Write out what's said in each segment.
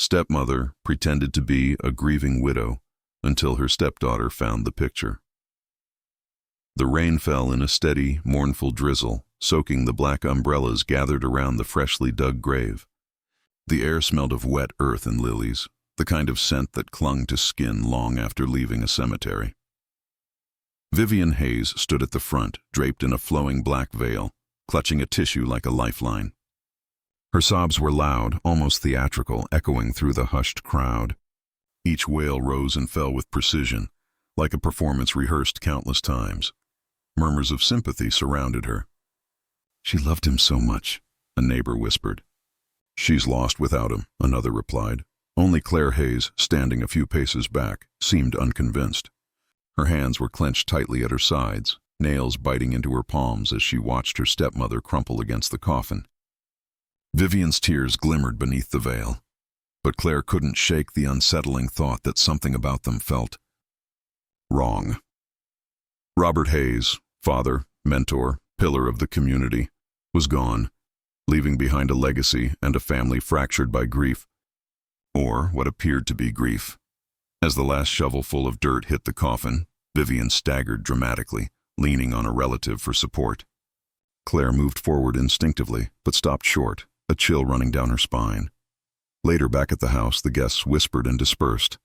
stepmother pretended to be a grieving widow until her stepdaughter found the picture. The rain fell in a steady, mournful drizzle, soaking the black umbrellas gathered around the freshly dug grave. The air smelled of wet earth and lilies, the kind of scent that clung to skin long after leaving a cemetery. Vivian Hayes stood at the front, draped in a flowing black veil, clutching a tissue like a lifeline. Her sobs were loud, almost theatrical, echoing through the hushed crowd. Each wail rose and fell with precision, like a performance rehearsed countless times. Murmurs of sympathy surrounded her. "She loved him so much," a neighbor whispered. "She's lost without him," another replied. Only Claire Hayes, standing a few paces back, seemed unconvinced. Her hands were clenched tightly at her sides, nails biting into her palms as she watched her stepmother crumple against the coffin. Vivian's tears glimmered beneath the veil, but Claire couldn't shake the unsettling thought that something about them felt wrong. Robert Hayes, father, mentor, pillar of the community, was gone, leaving behind a legacy and a family fractured by grief, or what appeared to be grief. As the last shovelful of dirt hit the coffin, Vivian staggered dramatically, leaning on a relative for support. Claire moved forward instinctively, but stopped short, a chill running down her spine. Later, back at the house, the guests whispered and dispersed.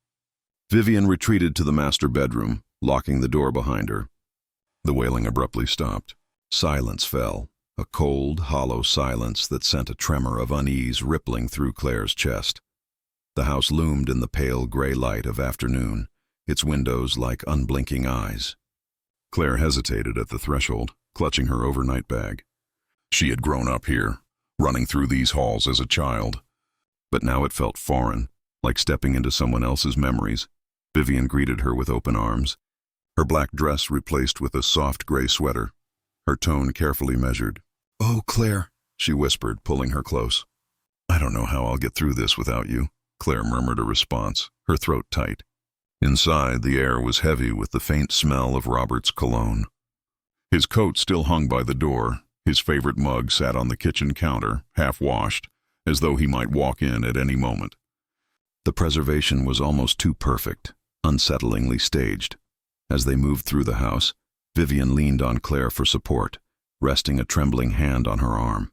Vivian retreated to the master bedroom, locking the door behind her. The wailing abruptly stopped. Silence fell, a cold, hollow silence that sent a tremor of unease rippling through Claire's chest. The house loomed in the pale gray light of afternoon, its windows like unblinking eyes. Claire hesitated at the threshold, clutching her overnight bag. She had grown up here, running through these halls as a child. But now it felt foreign, like stepping into someone else's memories. Vivian greeted her with open arms, her black dress replaced with a soft gray sweater, her tone carefully measured. "Oh, Claire," she whispered, pulling her close. "I don't know how I'll get through this without you," Claire murmured a response, her throat tight. Inside, the air was heavy with the faint smell of Robert's cologne. His coat still hung by the door. His favorite mug sat on the kitchen counter, half-washed, as though he might walk in at any moment. The preservation was almost too perfect, unsettlingly staged. As they moved through the house, Vivian leaned on Claire for support, resting a trembling hand on her arm.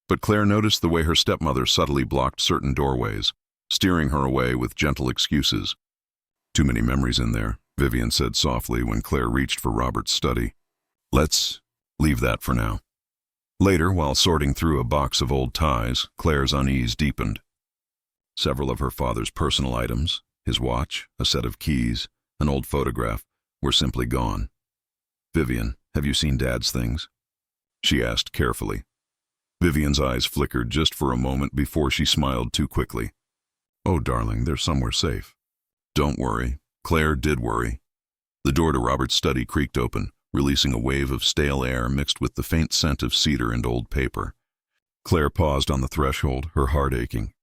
But Claire noticed the way her stepmother subtly blocked certain doorways, steering her away with gentle excuses. "Too many memories in there," Vivian said softly when Claire reached for Robert's study. "Let's leave that for now." Later, while sorting through a box of old ties, Claire's unease deepened. Several of her father's personal items, his watch, a set of keys, an old photograph, were simply gone. "Vivian, have you seen Dad's things?" she asked carefully. Vivian's eyes flickered just for a moment before she smiled too quickly. "Oh, darling, they're somewhere safe." Don't worry. Claire did worry. The door to Robert's study creaked open, releasing a wave of stale air mixed with the faint scent of cedar and old paper. Claire paused on the threshold, her heart aching.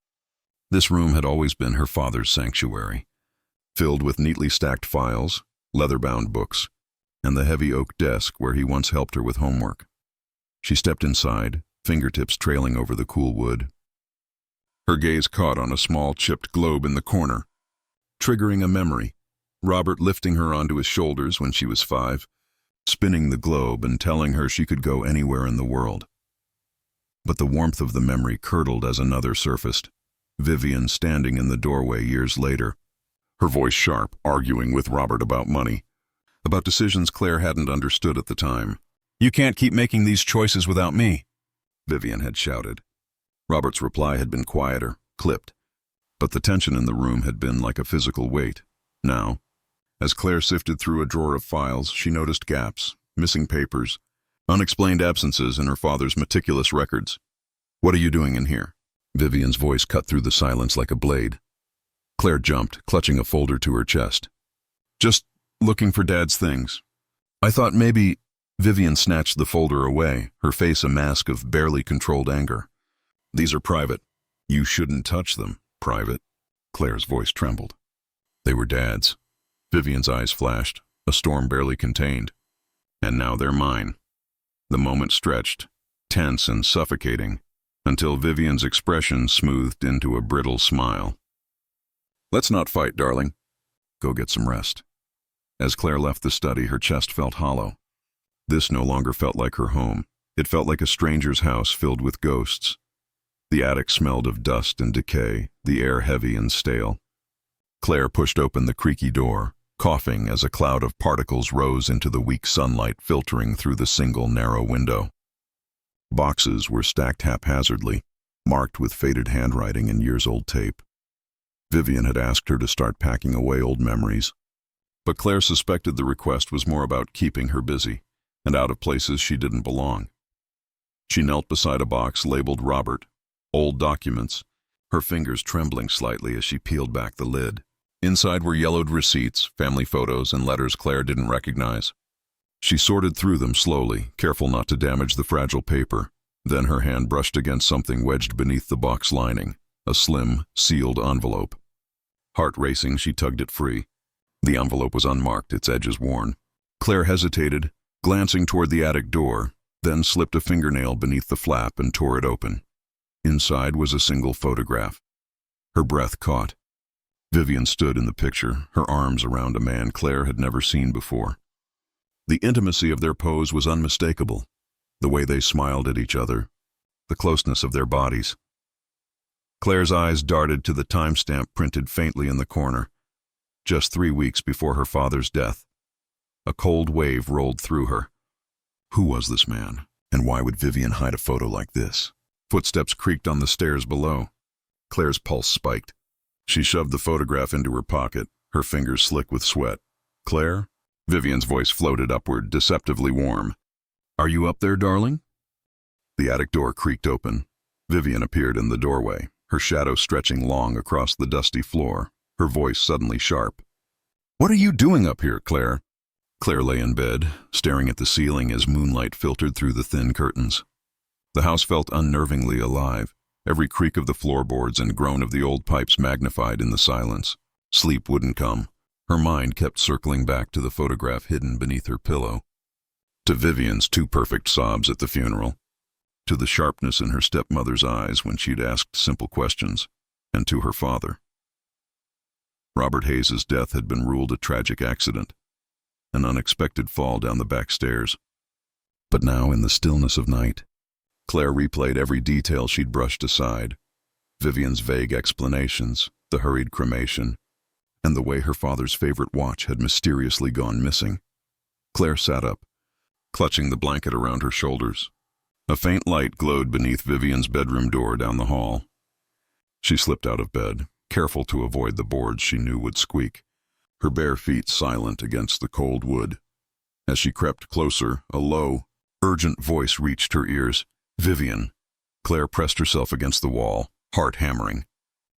This room had always been her father's sanctuary, filled with neatly stacked files, leather-bound books, and the heavy oak desk where he once helped her with homework. She stepped inside, fingertips trailing over the cool wood. Her gaze caught on a small chipped globe in the corner, triggering a memory. Robert lifting her onto his shoulders when she was 5, spinning the globe and telling her she could go anywhere in the world. But the warmth of the memory curdled as another surfaced. Vivian standing in the doorway years later, her voice sharp, arguing with Robert about money, about decisions Claire hadn't understood at the time. "You can't keep making these choices without me," Vivian had shouted. Robert's reply had been quieter, clipped, but the tension in the room had been like a physical weight. Now, as Claire sifted through a drawer of files, she noticed gaps, missing papers, unexplained absences in her father's meticulous records. "What are you doing in here?" Vivian's voice cut through the silence like a blade. Claire jumped, clutching a folder to her chest. "Just looking for Dad's things. I thought maybe—" Vivian snatched the folder away, her face a mask of barely controlled anger. "These are private. You shouldn't touch them." "Private?" Claire's voice trembled. "They were Dad's." Vivian's eyes flashed, a storm barely contained. "And now they're mine." The moment stretched, tense and suffocating, until Vivian's expression smoothed into a brittle smile. "Let's not fight, darling. Go get some rest." As Claire left the study, her chest felt hollow. This no longer felt like her home. It felt like a stranger's house filled with ghosts. The attic smelled of dust and decay, the air heavy and stale. Claire pushed open the creaky door, coughing as a cloud of particles rose into the weak sunlight filtering through the single narrow window. Boxes were stacked haphazardly, marked with faded handwriting and years-old tape. Vivian had asked her to start packing away old memories, but Claire suspected the request was more about keeping her busy and out of places she didn't belong. She knelt beside a box labeled Robert, old documents, her fingers trembling slightly as she peeled back the lid. Inside were yellowed receipts, family photos, and letters Claire didn't recognize. She sorted through them slowly, careful not to damage the fragile paper. Then her hand brushed against something wedged beneath the box lining, a slim, sealed envelope. Heart racing, she tugged it free. The envelope was unmarked, its edges worn. Claire hesitated, glancing toward the attic door, then slipped a fingernail beneath the flap and tore it open. Inside was a single photograph. Her breath caught. Vivian stood in the picture, her arms around a man Claire had never seen before. The intimacy of their pose was unmistakable, the way they smiled at each other, the closeness of their bodies. Claire's eyes darted to the timestamp printed faintly in the corner, just 3 weeks before her father's death. A cold wave rolled through her. Who was this man, and why would Vivian hide a photo like this? Footsteps creaked on the stairs below. Claire's pulse spiked. She shoved the photograph into her pocket, her fingers slick with sweat. "Claire?" Vivian's voice floated upward, deceptively warm. "Are you up there, darling?" The attic door creaked open. Vivian appeared in the doorway, her shadow stretching long across the dusty floor, her voice suddenly sharp. "What are you doing up here, Claire?" Claire lay in bed, staring at the ceiling as moonlight filtered through the thin curtains. The house felt unnervingly alive, every creak of the floorboards and groan of the old pipes magnified in the silence. Sleep wouldn't come. Her mind kept circling back to the photograph hidden beneath her pillow, to Vivian's 2 perfect sobs at the funeral, to the sharpness in her stepmother's eyes when she'd asked simple questions, and to her father. Robert Hayes's death had been ruled a tragic accident, an unexpected fall down the back stairs. But now, in the stillness of night, Claire replayed every detail she'd brushed aside. Vivian's vague explanations, the hurried cremation, and the way her father's favorite watch had mysteriously gone missing. Claire sat up, clutching the blanket around her shoulders. A faint light glowed beneath Vivian's bedroom door down the hall. She slipped out of bed, careful to avoid the boards she knew would squeak, her bare feet silent against the cold wood. As she crept closer, a low, urgent voice reached her ears. "Vivian." Claire pressed herself against the wall, heart hammering.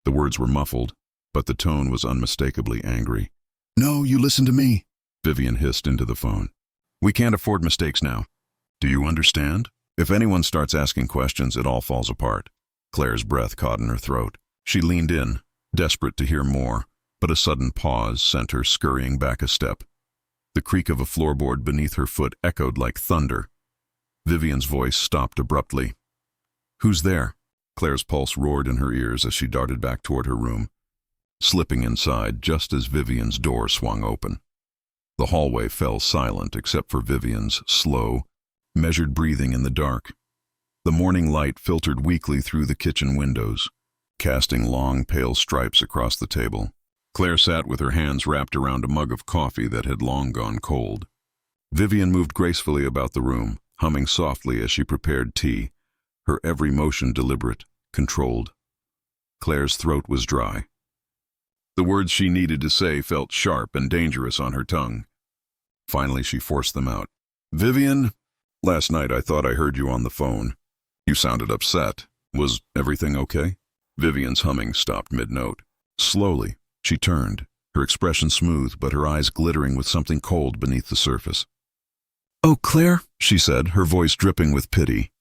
The words were muffled, but the tone was unmistakably angry. "No, you listen to me," Vivian hissed into the phone. "We can't afford mistakes now. Do you understand? If anyone starts asking questions, it all falls apart." Claire's breath caught in her throat. She leaned in, desperate to hear more, but a sudden pause sent her scurrying back a step. The creak of a floorboard beneath her foot echoed like thunder. Vivian's voice stopped abruptly. "Who's there?" Claire's pulse roared in her ears as she darted back toward her room, slipping inside just as Vivian's door swung open. The hallway fell silent except for Vivian's slow, measured breathing in the dark. The morning light filtered weakly through the kitchen windows, casting long, pale stripes across the table. Claire sat with her hands wrapped around a mug of coffee that had long gone cold. Vivian moved gracefully about the room, humming softly as she prepared tea, her every motion deliberate, controlled. Claire's throat was dry. The words she needed to say felt sharp and dangerous on her tongue. Finally, she forced them out. "Vivian, last night I thought I heard you on the phone. You sounded upset. Was everything okay?" Vivian's humming stopped mid-note. Slowly, she turned, her expression smooth but her eyes glittering with something cold beneath the surface. "Oh, Claire," she said, her voice dripping with pity.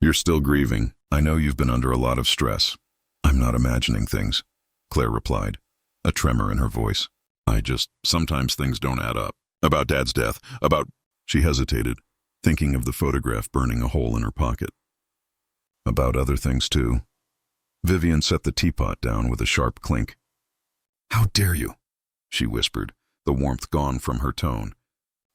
"You're still grieving. I know you've been under a lot of stress." "I'm not imagining things," Claire replied, a tremor in her voice. Sometimes things don't add up. About Dad's death, about—" She hesitated, thinking of the photograph burning a hole in her pocket. About other things, too. Vivian set the teapot down with a sharp clink. "How dare you?" she whispered, the warmth gone from her tone.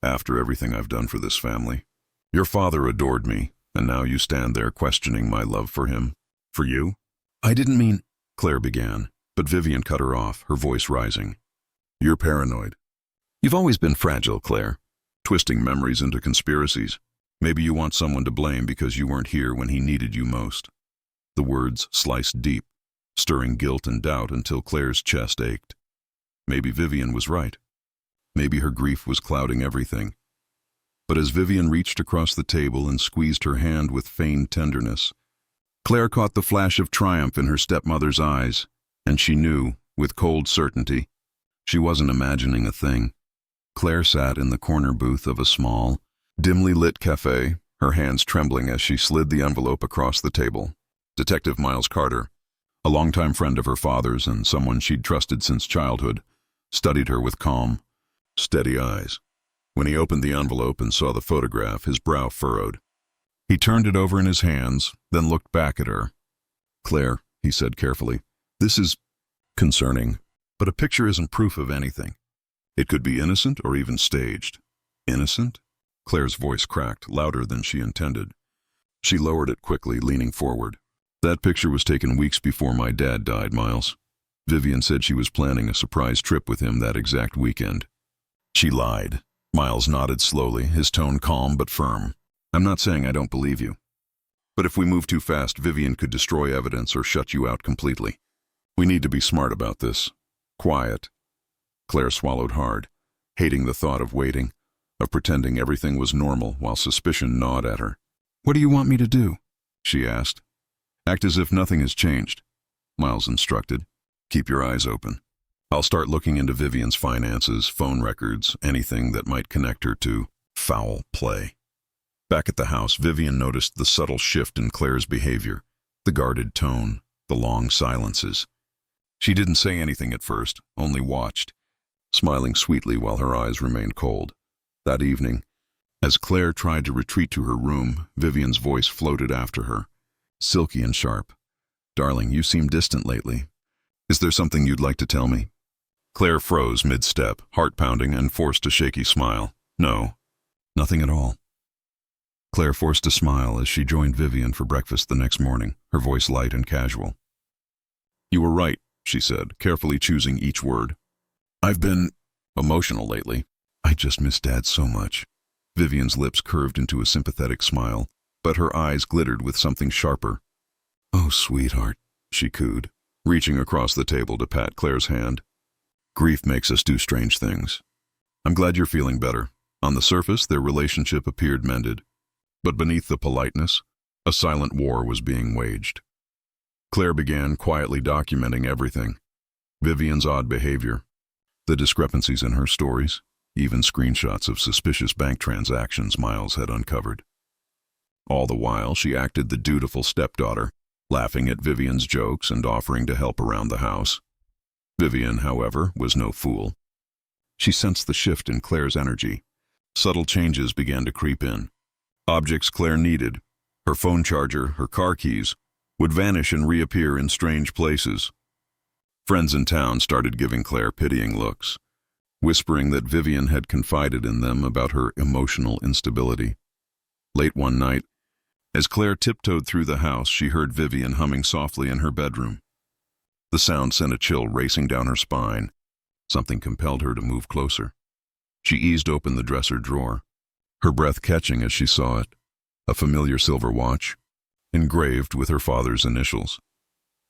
"After everything I've done for this family. Your father adored me, and now you stand there questioning my love for him. For you?" "I didn't mean—" Claire began, but Vivian cut her off, her voice rising. "You're paranoid. You've always been fragile, Claire, twisting memories into conspiracies. Maybe you want someone to blame because you weren't here when he needed you most." The words sliced deep, stirring guilt and doubt until Claire's chest ached. Maybe Vivian was right. Maybe her grief was clouding everything. But as Vivian reached across the table and squeezed her hand with feigned tenderness, Claire caught the flash of triumph in her stepmother's eyes, and she knew, with cold certainty, she wasn't imagining a thing. Claire sat in the corner booth of a small, dimly lit cafe, her hands trembling as she slid the envelope across the table. Detective Miles Carter, a longtime friend of her father's and someone she'd trusted since childhood, studied her with calm, steady eyes. When he opened the envelope and saw the photograph, his brow furrowed. He turned it over in his hands, then looked back at her. "Claire," he said carefully, "this is concerning, but a picture isn't proof of anything. It could be innocent or even staged." "Innocent?" Claire's voice cracked, louder than she intended. She lowered it quickly, leaning forward. "That picture was taken weeks before my dad died, Miles. Vivian said she was planning a surprise trip with him that exact weekend." "She lied." Miles nodded slowly, his tone calm but firm. "I'm not saying I don't believe you. But if we move too fast, Vivian could destroy evidence or shut you out completely. We need to be smart about this. Quiet." Claire swallowed hard, hating the thought of waiting, of pretending everything was normal while suspicion gnawed at her. "What do you want me to do?" she asked. "Act as if nothing has changed," Miles instructed. "Keep your eyes open. I'll start looking into Vivian's finances, phone records, anything that might connect her to foul play." Back at the house, Vivian noticed the subtle shift in Claire's behavior, the guarded tone, the long silences. She didn't say anything at first, only watched, smiling sweetly while her eyes remained cold. That evening, as Claire tried to retreat to her room, Vivian's voice floated after her, silky and sharp. "Darling, you seem distant lately. Is there something you'd like to tell me?" Claire froze mid-step, heart pounding, and forced a shaky smile. "No, nothing at all." Claire forced a smile as she joined Vivian for breakfast the next morning, her voice light and casual. "You were right," she said, carefully choosing each word. "I've been emotional lately. I just miss Dad so much." Vivian's lips curved into a sympathetic smile, but her eyes glittered with something sharper. "Oh, sweetheart," she cooed, reaching across the table to pat Claire's hand. "Grief makes us do strange things. I'm glad you're feeling better." On the surface, their relationship appeared mended, but beneath the politeness, a silent war was being waged. Claire began quietly documenting everything. Vivian's odd behavior, the discrepancies in her stories, even screenshots of suspicious bank transactions Miles had uncovered. All the while, she acted the dutiful stepdaughter, laughing at Vivian's jokes and offering to help around the house. Vivian, however, was no fool. She sensed the shift in Claire's energy. Subtle changes began to creep in. Objects Claire needed, her phone charger, her car keys, would vanish and reappear in strange places. Friends in town started giving Claire pitying looks, whispering that Vivian had confided in them about her emotional instability. Late one night, as Claire tiptoed through the house, she heard Vivian humming softly in her bedroom. The sound sent a chill racing down her spine. Something compelled her to move closer. She eased open the dresser drawer, her breath catching as she saw it, a familiar silver watch, engraved with her father's initials.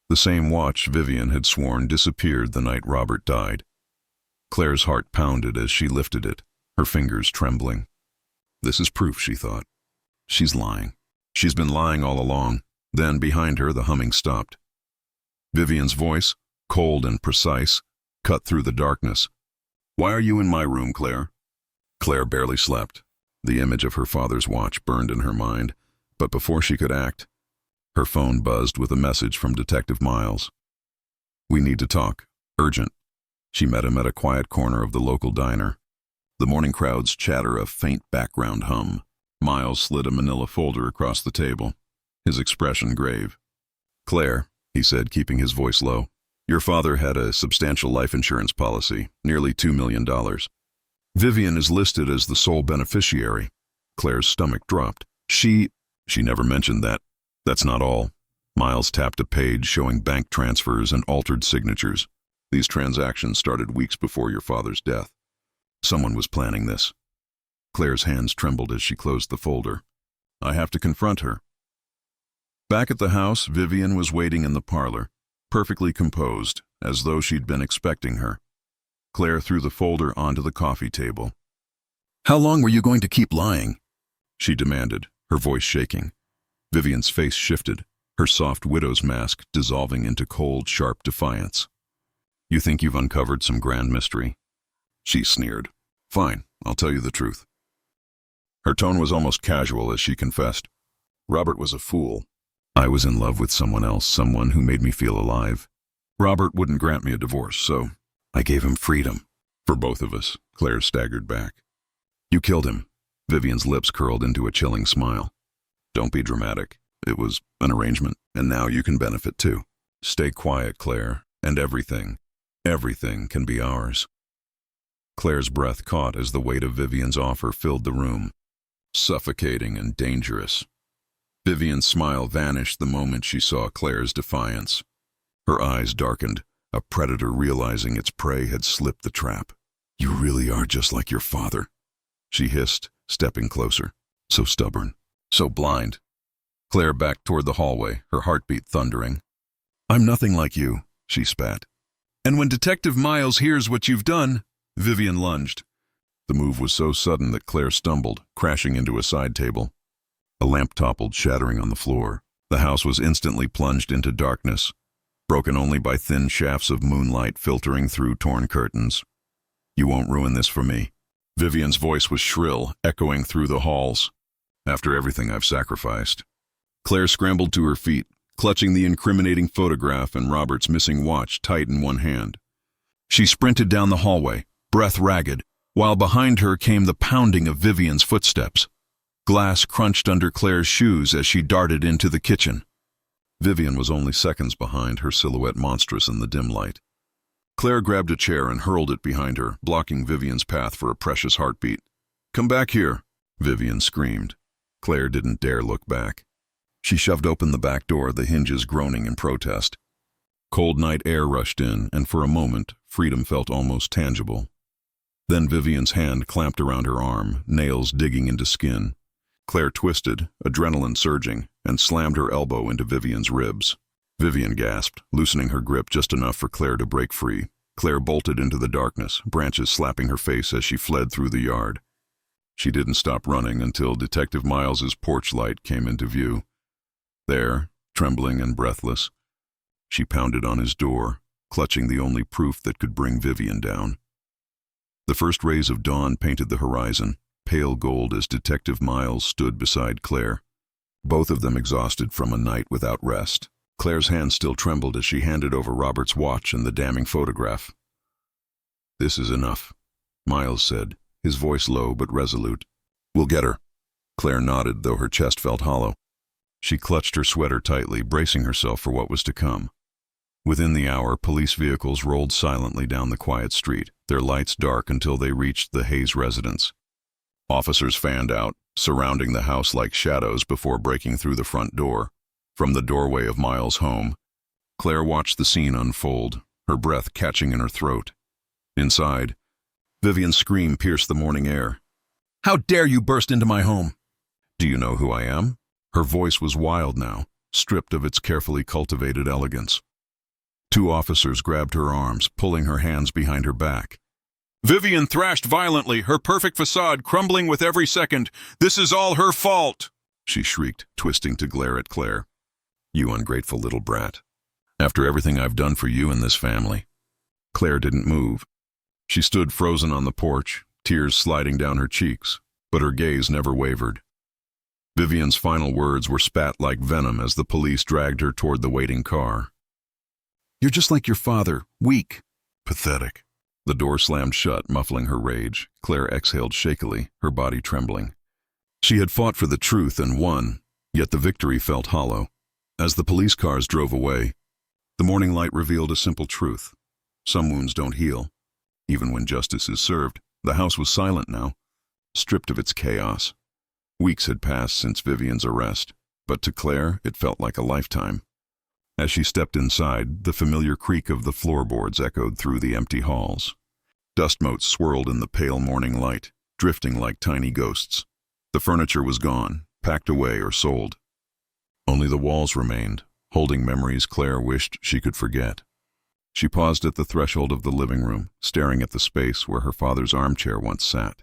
The same watch Vivian had sworn disappeared the night Robert died. Claire's heart pounded as she lifted it, her fingers trembling. "This is proof," she thought. "She's lying. She's been lying all along." Then, behind her, the humming stopped. Vivian's voice, cold and precise, cut through the darkness. "Why are you in my room, Claire?" Claire barely slept. The image of her father's watch burned in her mind, but before she could act, her phone buzzed with a message from Detective Miles. "We need to talk. Urgent." She met him at a quiet corner of the local diner. The morning crowd's chatter a faint background hum. Miles slid a manila folder across the table. his expression grave. "Claire," he said, keeping his voice low, "your father had a substantial life insurance policy, nearly $2 million. Vivian is listed as the sole beneficiary." Claire's stomach dropped. She never mentioned that. That's not all." Miles tapped a page showing bank transfers and altered signatures. "These transactions started weeks before your father's death. Someone was planning this." Claire's hands trembled as she closed the folder. "I have to confront her." Back at the house, Vivian was waiting in the parlor, perfectly composed, as though she'd been expecting her. Claire threw the folder onto the coffee table. "How long were you going to keep lying?" she demanded, her voice shaking. Vivian's face shifted, her soft widow's mask dissolving into cold, sharp defiance. "You think you've uncovered some grand mystery?" She sneered. "Fine, I'll tell you the truth." Her tone was almost casual as she confessed. "Robert was a fool. I was in love with someone else, someone who made me feel alive. Robert wouldn't grant me a divorce, so I gave him freedom. For both of us." Claire staggered back. "You killed him." Vivian's lips curled into a chilling smile. "Don't be dramatic. It was an arrangement, and now you can benefit too. Stay quiet, Claire, and everything can be ours." Claire's breath caught as the weight of Vivian's offer filled the room, suffocating and dangerous. Vivian's smile vanished the moment she saw Claire's defiance. Her eyes darkened, a predator realizing its prey had slipped the trap. "You really are just like your father," she hissed, stepping closer. "So stubborn, so blind." Claire backed toward the hallway, her heartbeat thundering. "I'm nothing like you," she spat. "And when Detective Miles hears what you've done—" Vivian lunged. The move was so sudden that Claire stumbled, crashing into a side table. A lamp toppled, shattering on the floor. The house was instantly plunged into darkness, broken only by thin shafts of moonlight filtering through torn curtains. "You won't ruin this for me." Vivian's voice was shrill, echoing through the halls. "After everything I've sacrificed." Claire scrambled to her feet, clutching the incriminating photograph and Robert's missing watch tight in one hand. She sprinted down the hallway, breath ragged, while behind her came the pounding of Vivian's footsteps. Glass crunched under Claire's shoes as she darted into the kitchen. Vivian was only seconds behind, her silhouette monstrous in the dim light. Claire grabbed a chair and hurled it behind her, blocking Vivian's path for a precious heartbeat. "Come back here," Vivian screamed. Claire didn't dare look back. She shoved open the back door, the hinges groaning in protest. Cold night air rushed in, and for a moment, freedom felt almost tangible. Then Vivian's hand clamped around her arm, nails digging into skin. Claire twisted, adrenaline surging, and slammed her elbow into Vivian's ribs. Vivian gasped, loosening her grip just enough for Claire to break free. Claire bolted into the darkness, branches slapping her face as she fled through the yard. She didn't stop running until Detective Miles's porch light came into view. There, trembling and breathless, she pounded on his door, clutching the only proof that could bring Vivian down. The first rays of dawn painted the horizon, pale gold as Detective Miles stood beside Claire, both of them exhausted from a night without rest. Claire's hand still trembled as she handed over Robert's watch and the damning photograph. "This is enough," Miles said, his voice low but resolute. "We'll get her." Claire nodded, though her chest felt hollow. She clutched her sweater tightly, bracing herself for what was to come. Within the hour, police vehicles rolled silently down the quiet street, their lights dark until they reached the Hayes residence. Officers fanned out, surrounding the house like shadows before breaking through the front door. From the doorway of Miles' home, Claire watched the scene unfold, her breath catching in her throat. Inside, Vivian's scream pierced the morning air. "How dare you burst into my home?" "Do you know who I am?" Her voice was wild now, stripped of its carefully cultivated elegance. Two officers grabbed her arms, pulling her hands behind her back. Vivian thrashed violently, her perfect facade crumbling with every second. "This is all her fault!" she shrieked, twisting to glare at Claire. "You ungrateful little brat. After everything I've done for you and this family." Claire didn't move. She stood frozen on the porch, tears sliding down her cheeks, but her gaze never wavered. Vivian's final words were spat like venom as the police dragged her toward the waiting car. "You're just like your father, weak, pathetic." The door slammed shut, muffling her rage. Claire exhaled shakily, her body trembling. She had fought for the truth and won, Yet the victory felt hollow. As the police cars drove away, the morning light revealed a simple truth. Some wounds don't heal. Even when justice is served, the house was silent now, stripped of its chaos. Weeks had passed since Vivian's arrest, but to Claire it felt like a lifetime. As she stepped inside, the familiar creak of the floorboards echoed through the empty halls. Dust motes swirled in the pale morning light, drifting like tiny ghosts. The furniture was gone, packed away or sold. Only the walls remained, holding memories Claire wished she could forget. She paused at the threshold of the living room, staring at the space where her father's armchair once sat.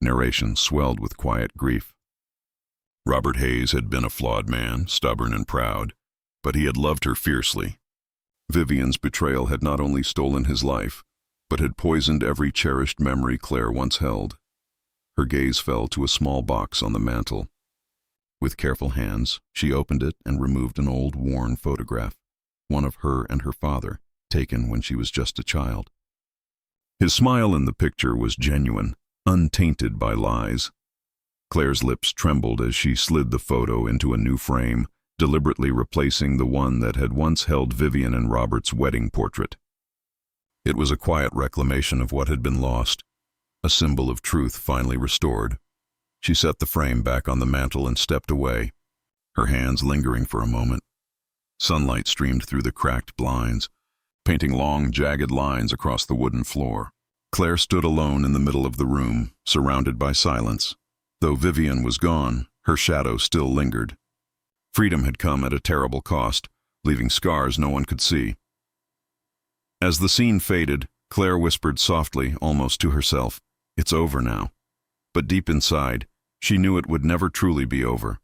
Narration swelled with quiet grief. Robert Hayes had been a flawed man, stubborn and proud, but he had loved her fiercely. Vivian's betrayal had not only stolen his life, but had poisoned every cherished memory Claire once held. Her gaze fell to a small box on the mantel. With careful hands, she opened it and removed an old, worn photograph, one of her and her father, taken when she was just a child. His smile in the picture was genuine, untainted by lies. Claire's lips trembled as she slid the photo into a new frame, deliberately replacing the one that had once held Vivian and Robert's wedding portrait. It was a quiet reclamation of what had been lost, a symbol of truth finally restored. She set the frame back on the mantel and stepped away, her hands lingering for a moment. Sunlight streamed through the cracked blinds, painting long, jagged lines across the wooden floor. Claire stood alone in the middle of the room, surrounded by silence. Though Vivian was gone, her shadow still lingered. Freedom had come at a terrible cost, leaving scars no one could see. As the scene faded, Claire whispered softly, almost to herself, "It's over now." But deep inside, she knew it would never truly be over.